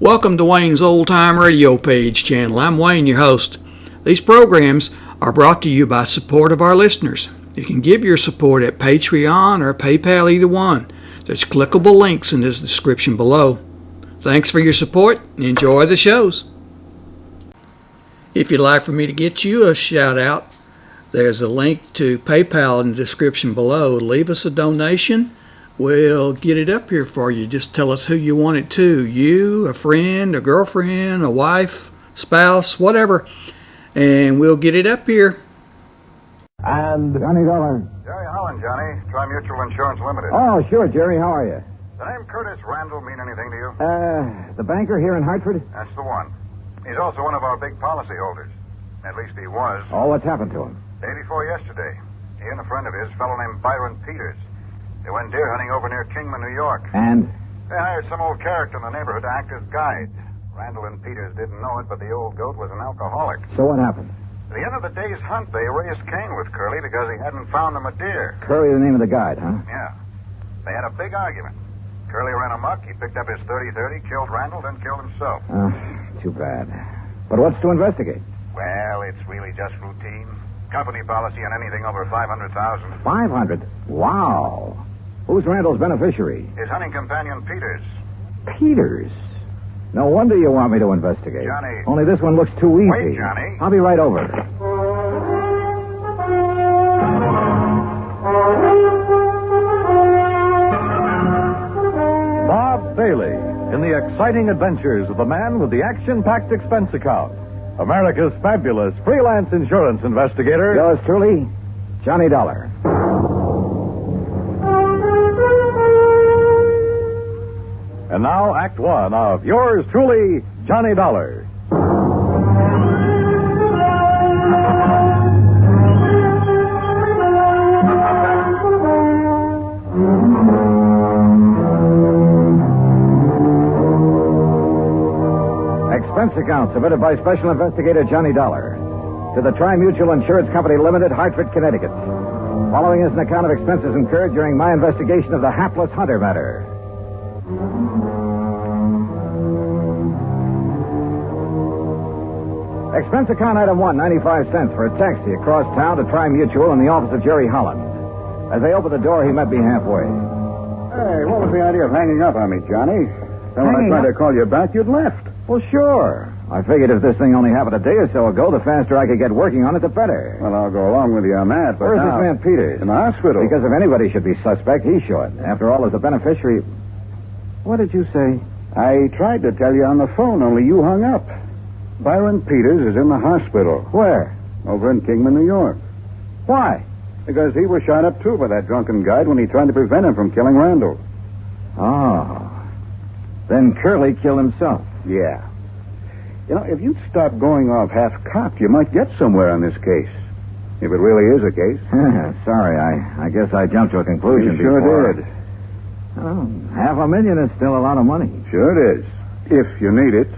Welcome to Wayne's Old Time Radio Page channel. I'm Wayne, your host. These programs are brought to you by support of our listeners. You can give your support at Patreon or PayPal, either one. There's clickable links in the description below. Thanks for your support and enjoy the shows. If you'd like for me to get you a shout out, there's a link to PayPal in the description below. Leave us a donation. We'll get it up here for you. Just tell us who you want it to. You, a friend, a girlfriend, a wife, spouse, whatever. And we'll get it up here. And Johnny Dollar. Jerry Holland, Johnny. Tri-Mutual Insurance Limited. Oh, sure, Jerry. How are you? The name Curtis Randall mean anything to you? The banker here in Hartford? That's the one. He's also one of our big policy holders. At least he was. Oh, what's happened to him? Day before yesterday, he and a friend of his, a fellow named Byron Peters, they went deer hunting over near Kingman, New York. And? They hired some old character in the neighborhood to act as guide. Randall and Peters didn't know it, but the old goat was an alcoholic. So what happened? At the end of the day's hunt, they raised Cain with Curly because he hadn't found them a deer. Curly, the name of the guide, huh? Yeah. They had a big argument. Curly ran amok. He picked up his 30-30, killed Randall, then killed himself. Too bad. But what's to investigate? Well, it's really just routine. Company policy on anything over $500,000. 500? Wow. Who's Randall's beneficiary? His hunting companion, Peters. Peters? No wonder you want me to investigate. Johnny. Only this one looks too easy. Wait, Johnny. I'll be right over. Bob Bailey in the exciting adventures of the man with the action-packed expense account. America's fabulous freelance insurance investigator. Yours truly, Johnny Dollar. And now, Act One of yours truly, Johnny Dollar. Expense account submitted by Special Investigator Johnny Dollar to the Tri-Mutual Insurance Company Limited, Hartford, Connecticut. Following is an account of expenses incurred during my investigation of the Hapless Hunter matter. Expense account item 1, 95 cents for a taxi across town to Tri-Mutual in the office of Jerry Holland. As they opened the door, he met me halfway. Hey, what was the idea of hanging up on me, Johnny? Then when I tried to call you back, you'd left. Well, sure. I figured if this thing only happened a day or so ago, the faster I could get working on it, the better. Well, I'll go along with you on that, but Where's this man Peters? In the hospital. Because if anybody should be suspect, he should. After all, as a beneficiary... What did you say? I tried to tell you on the phone, only you hung up. Byron Peters is in the hospital. Where? Over in Kingman, New York. Why? Because he was shot up, too, by that drunken guide when he tried to prevent him from killing Randall. Oh. Then Curly killed himself. Yeah. You know, if you'd stop going off half-cocked, you might get somewhere on this case. If it really is a case. Sorry, I guess I jumped to a conclusion You before. sure did. Oh, $500,000 is still a lot of money. Sure it is. If you need it.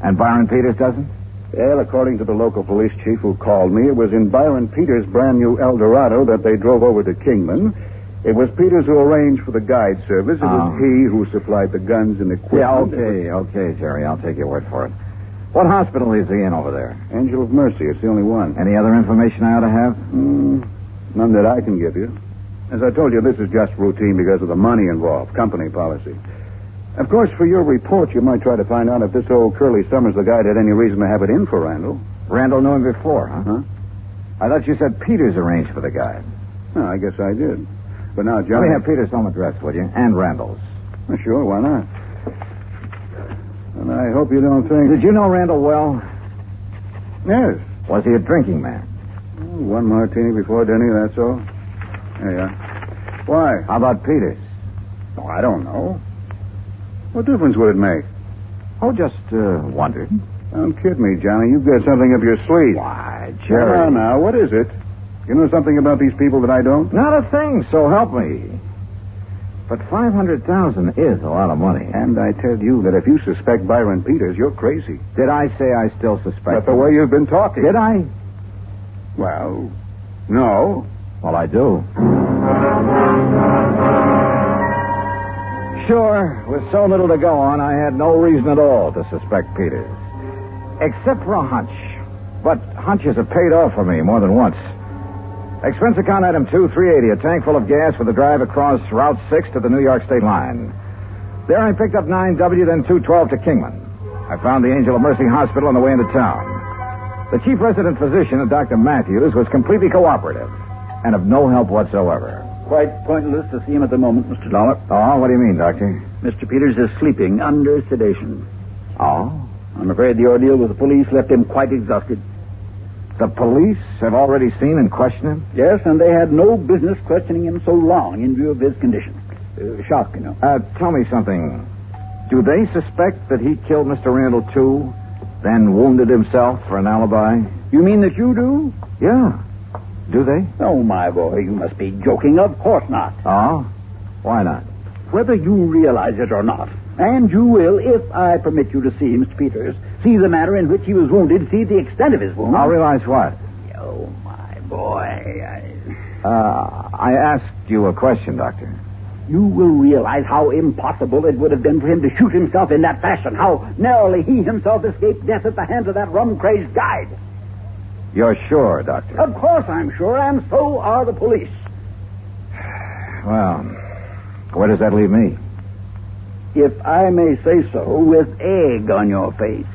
And Byron Peters doesn't? Well, according to the local police chief who called me, it was in Byron Peters' brand new Eldorado that they drove over to Kingman. It was Peters who arranged for the guide service. It was he who supplied the guns and equipment. Yeah, okay, Jerry. I'll take your word for it. What hospital is he in over there? Angel of Mercy. It's the only one. Any other information I ought to have? None that I can give you. As I told you, this is just routine because of the money involved, company policy. Of course, for your report, you might try to find out if this old Curly Summers, the guide, had any reason to have it in for Randall. Randall knew him before, huh? Huh? I thought you said Peters arranged for the guy. Oh, I guess I did. But now, Johnny... Let me have Peters' home address, would you? And Randall's. Well, sure, why not? And I hope you don't think... Did you know Randall well? Yes. Was he a drinking man? One martini before dinner, that's all. There you are. Why? How about Peters? Oh, I don't know. What difference would it make? Oh, just wondered. Don't kid me, Johnny. You've got something up your sleeve. Why, Jerry. Come on now, what is it? You know something about these people that I don't? Not a thing, so help me. But $500,000 is a lot of money. And I tell you that if you suspect Byron Peters, you're crazy. Did I say I still suspect But the him? way you've been talking. Did I? Well, no. Well, I do. sure, with so little to go on, I had no reason at all to suspect Peters. Except for a hunch. But hunches have paid off for me more than once. Expense account item 2, $380, a tank full of gas for the drive across Route 6 to the New York state line. There I picked up 9W, then 212 to Kingman. I found the Angel of Mercy Hospital on the way into town. The chief resident physician, Dr. Matthews, was completely cooperative and of no help whatsoever. Quite pointless to see him at the moment, Mr. Dollar. Oh, what do you mean, Doctor? Mr. Peters is sleeping under sedation. Oh? I'm afraid the ordeal with the police left him quite exhausted. The police have already seen and questioned him? Yes, and they had no business questioning him so long in view of his condition. Shock, you know. Tell me something. Do they suspect that he killed Mr. Randall, too, then wounded himself for an alibi? You mean that you do? Yeah. Do they? Oh, my boy, you must be joking. Of course not. Oh? Why not? Whether you realize it or not, and you will, if I permit you to see Mr. Peters, see the manner in which he was wounded, see the extent of his wound. I'll realize what? Oh, my boy, I asked you a question, Doctor. You will realize how impossible it would have been for him to shoot himself in that fashion, how narrowly he himself escaped death at the hands of that rum-crazed guide. You're sure, Doctor? Of course I'm sure, and so are the police. Well, where does that leave me? If I may say so, with egg on your face.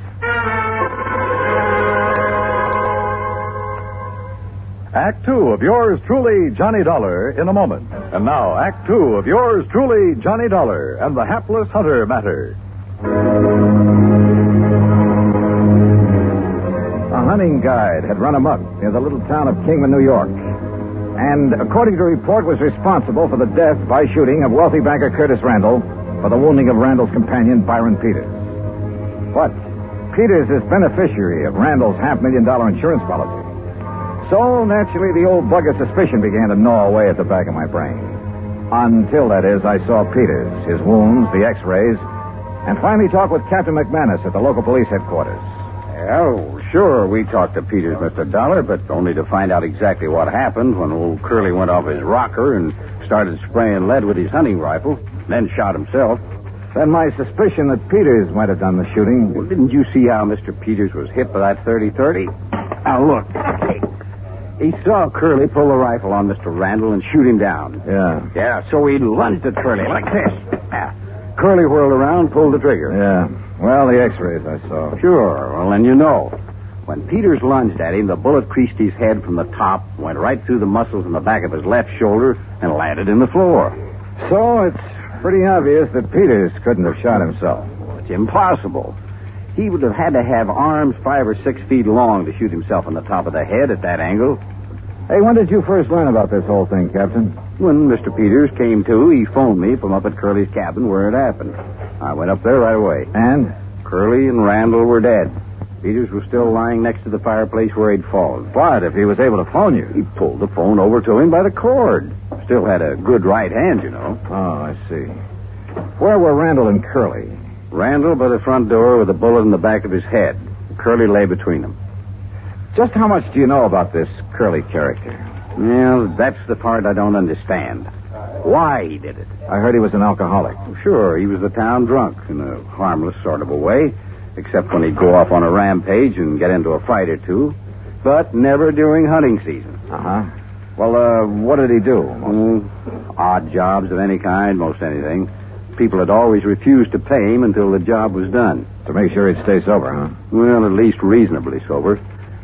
Act Two of yours truly, Johnny Dollar, in a moment. And now, Act Two of yours truly, Johnny Dollar, and the Hapless Hunter matter. A hunting guide had run amok near the little town of Kingman, New York. And, according to report, was responsible for the death by shooting of wealthy banker Curtis Randall for the wounding of Randall's companion, Byron Peters. But Peters is beneficiary of Randall's $500,000 insurance policy. So, naturally, the old bug of suspicion began to gnaw away at the back of my brain. Until, that is, I saw Peters, his wounds, the x-rays, and finally talked with Captain McManus at the local police headquarters. Oh, sure, we talked to Peters, Mr. Dollar, but only to find out exactly what happened when old Curly went off his rocker and started spraying lead with his hunting rifle, then shot himself. Then my suspicion that Peters might have done the shooting... Well, didn't you see how Mr. Peters was hit by that 30-30? Now, look. He saw Curly pull the rifle on Mr. Randall and shoot him down. Yeah. Yeah, so he lunged at Curly like this. Curly whirled around, pulled the trigger. Yeah. Well, the x-rays I saw. Sure. Well, then you know. When Peters lunged at him, the bullet creased his head from the top, went right through the muscles in the back of his left shoulder, and landed in the floor. So it's pretty obvious that Peters couldn't have shot himself. It's impossible. He would have had to have arms 5 or 6 feet long to shoot himself in the top of the head at that angle. Hey, when did you first learn about this whole thing, Captain? When Mr. Peters came to, he phoned me from up at Curly's cabin where it happened. I went up there right away. And? Curly and Randall were dead. Peters was still lying next to the fireplace where he'd fallen. But if he was able to phone you... He pulled the phone over to him by the cord. Still had a good right hand, you know. Oh, I see. Where were Randall and Curly? Randall by the front door with a bullet in the back of his head. Curly lay between them. Just how much do you know about this Curly character? Well, that's the part I don't understand. Why he did it. I heard he was an alcoholic. Sure, he was the town drunk in a harmless sort of a way, except when he'd go off on a rampage and get into a fight or two, but never during hunting season. Uh-huh. Well, what did he do? Odd jobs of any kind, most anything. People had always refused to pay him until the job was done. To make sure he'd stay sober, huh? Well, at least reasonably sober.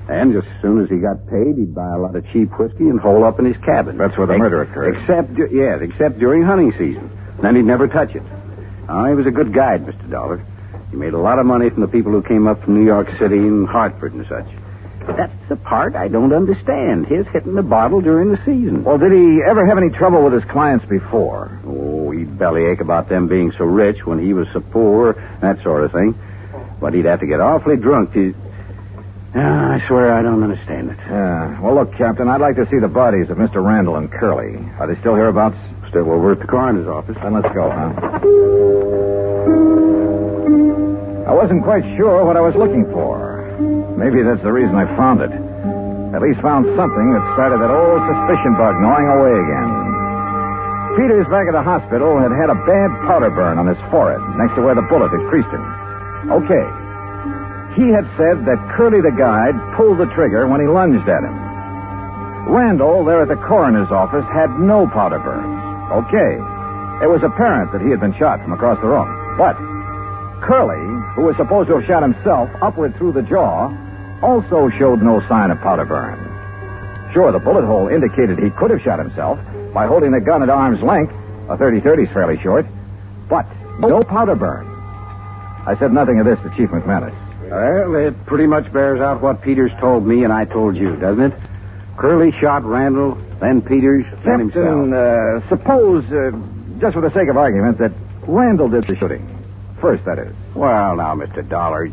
And just as soon as he got paid, he'd buy a lot of cheap whiskey and hole up in his cabin. That's where the murder occurred. Except during hunting season. Then he'd never touch it. He was a good guide, Mr. Dollar. He made a lot of money from the people who came up from New York City and Hartford and such. That's the part I don't understand, his hitting the bottle during the season. Well, did he ever have any trouble with his clients before? Oh, he'd bellyache about them being so rich when he was so poor, that sort of thing. But he'd have to get awfully drunk to... I swear I don't understand it. Yeah. Well, look, Captain, I'd like to see the bodies of Mr. Randall and Curly. Are they still hereabouts? Still over at the coroner's office. Then let's go, huh? I wasn't quite sure what I was looking for. Maybe that's the reason I found it. At least found something that started that old suspicion bug gnawing away again. Peters, back at the hospital, had had a bad powder burn on his forehead, next to where the bullet had creased him. Okay. He had said that Curly the guide pulled the trigger when he lunged at him. Randall, there at the coroner's office, had no powder burns. Okay. It was apparent that he had been shot from across the room. But Curly, who was supposed to have shot himself upward through the jaw, also showed no sign of powder burn. Sure, the bullet hole indicated he could have shot himself by holding the gun at arm's length. A .30-30 is fairly short. But no powder burn. I said nothing of this to Chief McManus. Well, it pretty much bears out what Peters told me and I told you, doesn't it? Curly shot Randall, then Peters, then himself. Captain, suppose, just for the sake of argument, that Randall did the shooting. First, that is. Well, now, Mr. Dollar.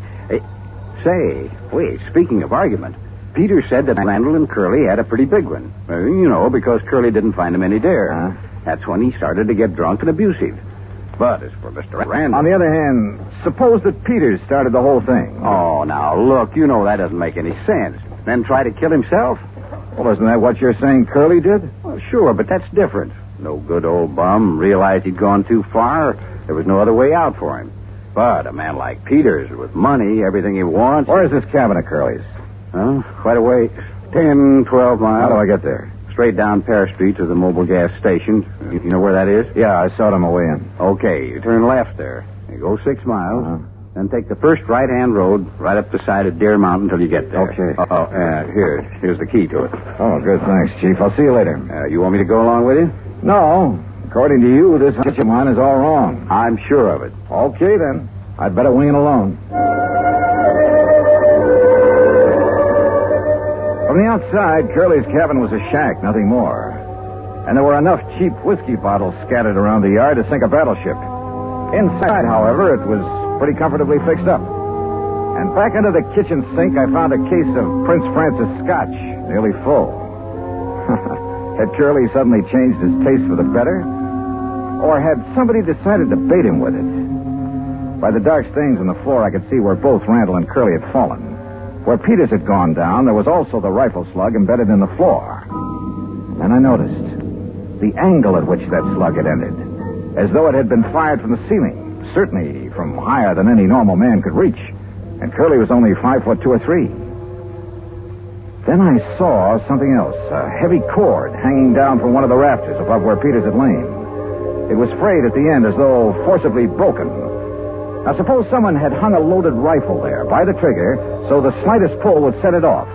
Say, wait, speaking of argument, Peters said that Randall and Curly had a pretty big one. Because Curly didn't find him any there. That's when he started to get drunk and abusive. But as for Mr. Randall... On the other hand, suppose that Peters started the whole thing. Oh, now, look, that doesn't make any sense. Then try to kill himself? Well, isn't that what you're saying Curly did? Well, sure, but that's different. No good old bum realized he'd gone too far. There was no other way out for him. But a man like Peters, with money, everything he wants... Where is this cabin of Curly's? Quite a way. 10, 12 miles. How do I get there? Straight down Pear Street to the mobile gas station. You know where that is? Yeah, I saw it on my way in. Okay, you turn left there. You go 6 miles. Then take the first right-hand road right up the side of Deer Mountain until you get there. Okay. Here's the key to it. Oh, good. Thanks, Chief. I'll see you later. You want me to go along with you? No. According to you, this hunch of mine is all wrong. I'm sure of it. Okay, then. I'd better wing it alone. From the outside, Curly's cabin was a shack, nothing more. And there were enough cheap whiskey bottles scattered around the yard to sink a battleship. Inside, however, it was pretty comfortably fixed up. And back under the kitchen sink, I found a case of Prince Francis Scotch, nearly full. Had Curly suddenly changed his taste for the better? Or had somebody decided to bait him with it? By the dark stains on the floor, I could see where both Randall and Curly had fallen. Where Peters had gone down, there was also the rifle slug embedded in the floor. And I noticed the angle at which that slug had ended, as though it had been fired from the ceiling, certainly from higher than any normal man could reach. And Curly was only 5 foot 2 or 3. Then I saw something else, a heavy cord hanging down from one of the rafters above where Peters had lain. It was frayed at the end as though forcibly broken. Now, suppose someone had hung a loaded rifle there by the trigger so the slightest pull would set it off,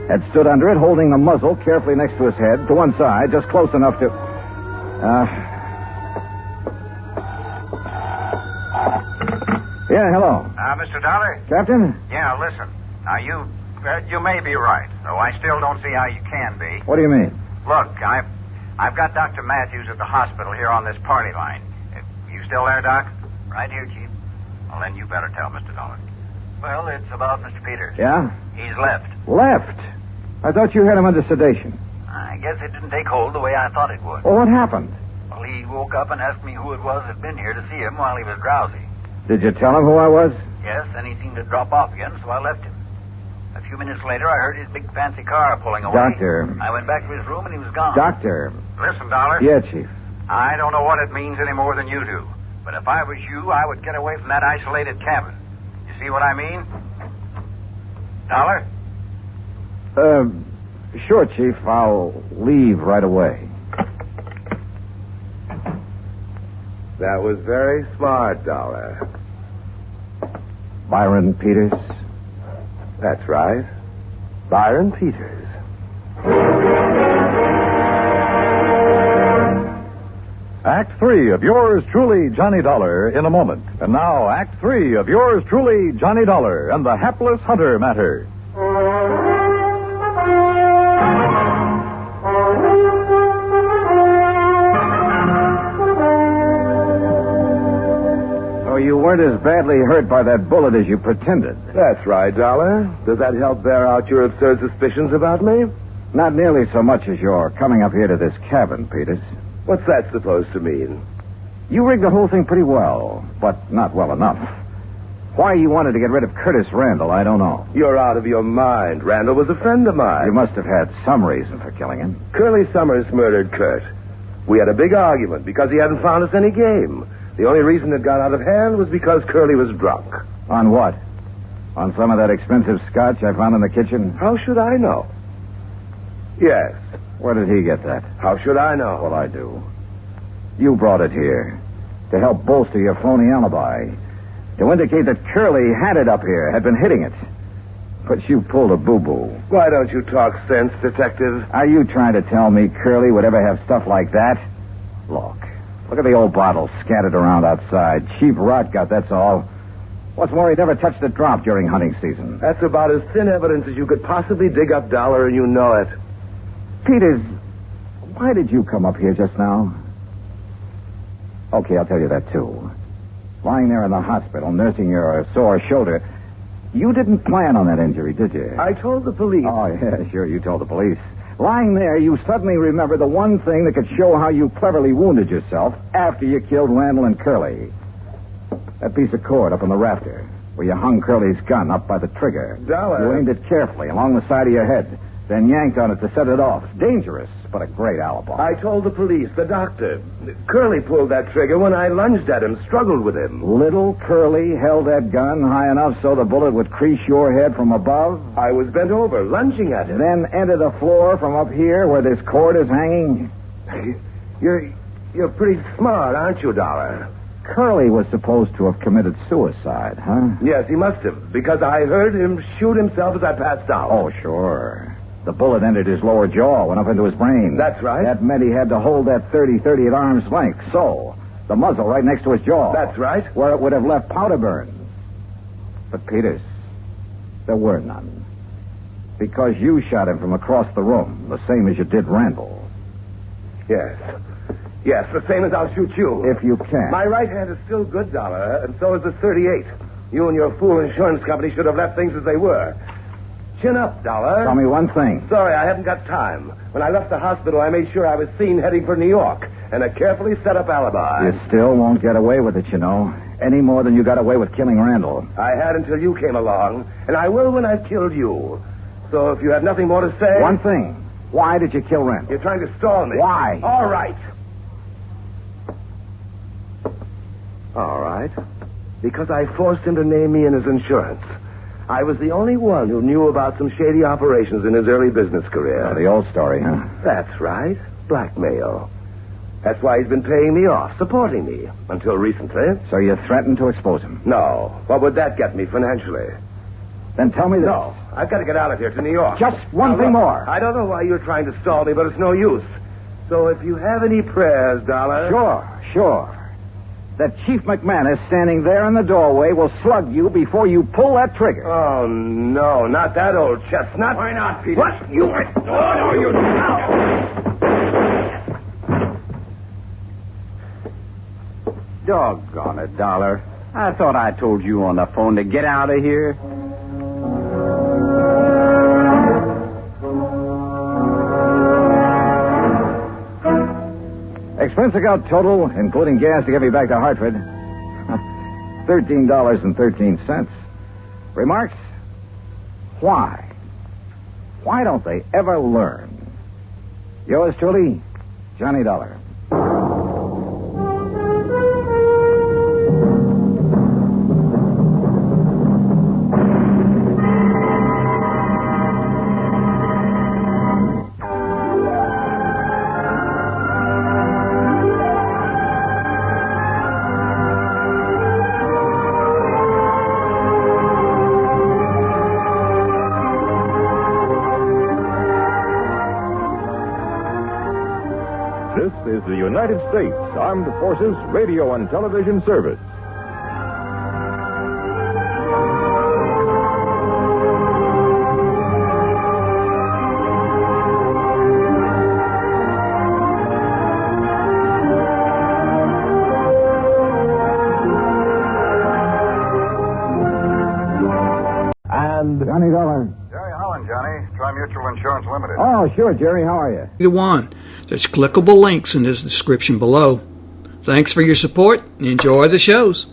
had stood under it holding the muzzle carefully next to his head to one side, just close enough to... Yeah, hello. Mr. Dollar? Captain? Yeah, listen. Now, you may be right, though I still don't see how you can be. What do you mean? Look, I've got Dr. Matthews at the hospital here on this party line. You still there, Doc? Right here, Chief. Well, then you better tell Mr. Dollar. Well, it's about Mr. Peters. Yeah? He's left. Left? I thought you had him under sedation. I guess it didn't take hold the way I thought it would. Well, what happened? Well, he woke up and asked me who it was that'd been here to see him while he was drowsy. Did you tell him who I was? Yes, then he seemed to drop off again, so I left him. A few minutes later, I heard his big fancy car pulling away. Doctor. I went back to his room and he was gone. Doctor. Listen, Dollar. Yeah, Chief. I don't know what it means any more than you do. But if I was you, I would get away from that isolated cabin. You see what I mean? Dollar? Sure, Chief. I'll leave right away. That was very smart, Dollar. Byron Peters? That's right. Byron Peters. Act 3 of yours truly, Johnny Dollar, in a moment. And now, Act 3 of yours truly, Johnny Dollar, and the Hapless Hunter matter. So you weren't as badly hurt by that bullet as you pretended. That's right, Dollar. Does that help bear out your absurd suspicions about me? Not nearly so much as your coming up here to this cabin, Peters. What's that supposed to mean? You rigged the whole thing pretty well, but not well enough. Why you wanted to get rid of Curtis Randall, I don't know. You're out of your mind. Randall was a friend of mine. You must have had some reason for killing him. Curly Summers murdered Kurt. We had a big argument because he hadn't found us any game. The only reason it got out of hand was because Curly was drunk. On what? On some of that expensive scotch I found in the kitchen? How should I know? Yes. Where did he get that? How should I know? Well, I do. You brought it here to help bolster your phony alibi, to indicate that Curly had it up here, had been hitting it. But you pulled a boo-boo. Why don't you talk sense, Detective? Are you trying to tell me Curly would ever have stuff like that? Look at the old bottles scattered around outside. Cheap rot gut, that's all. What's more, he never touched a drop during hunting season. That's about as thin evidence as you could possibly dig up, Dollar, and you know it. Peters, why did you come up here just now? Okay, I'll tell you that, too. Lying there in the hospital, nursing your sore shoulder, you didn't plan on that injury, did you? I told the police. Oh, yeah, sure, you told the police. Lying there, you suddenly remember the one thing that could show how you cleverly wounded yourself after you killed Randall and Curly. That piece of cord up on the rafter, where you hung Curly's gun up by the trigger. Dollar. You aimed it carefully along the side of your head, then yanked on it to set it off. Dangerous, but a great alibi. I told the police, the doctor. Curly pulled that trigger when I lunged at him, struggled with him. Little Curly held that gun high enough so the bullet would crease your head from above? I was bent over, lunging at him. Then enter the floor from up here where this cord is hanging? You're pretty smart, aren't you, Dollar? Curly was supposed to have committed suicide, huh? Yes, he must have, because I heard him shoot himself as I passed out. Oh, sure. The bullet entered his lower jaw, went up into his brain. That's right. That meant he had to hold that .30 at arm's length, so the muzzle right next to his jaw. That's right. Where it would have left powder burns. But, Peters, there were none. Because you shot him from across the room, the same as you did Randall. Yes. Yes, the same as I'll shoot you. If you can. My right hand is still good, Dollar, and so is the .38. You and your fool insurance company should have left things as they were. Chin up, Dollar. Tell me one thing. Sorry, I haven't got time. When I left the hospital, I made sure I was seen heading for New York, and a carefully set up alibi. You still won't get away with it, you know. Any more than you got away with killing Randall. I had until you came along, and I will when I've killed you. So if you have nothing more to say... One thing. Why did you kill Randall? You're trying to stall me. Why? All right. All right. Because I forced him to name me in his insurance. I was the only one who knew about some shady operations in his early business career. The old story, huh? That's right. Blackmail. That's why he's been paying me off, supporting me, until recently. So you threatened to expose him? No. What would that get me financially? Then tell me this. No. I've got to get out of here to New York. Just one Now, thing look, more. I don't know why you're trying to stall me, but it's no use. So if you have any prayers, Dollar... Sure. That Chief McManus standing there in the doorway will slug you before you pull that trigger. Oh, no, not that old chestnut. Why not, Peter? What? You... No, you Doggone it, Dollar. I thought I told you on the phone to get out of here. Expense account total, including gas to get me back to Hartford, $13.13. Remarks? Why? Why don't they ever learn? Yours truly, Johnny Dollar. This is the United States Armed Forces Radio and Television Service. And Johnny Dollar. Jerry Holland, Johnny. Tri-Mutual Insurance Limited. Oh, sure, Jerry. How are you? Either one. There's clickable links in the description below. Thanks for your support and enjoy the shows.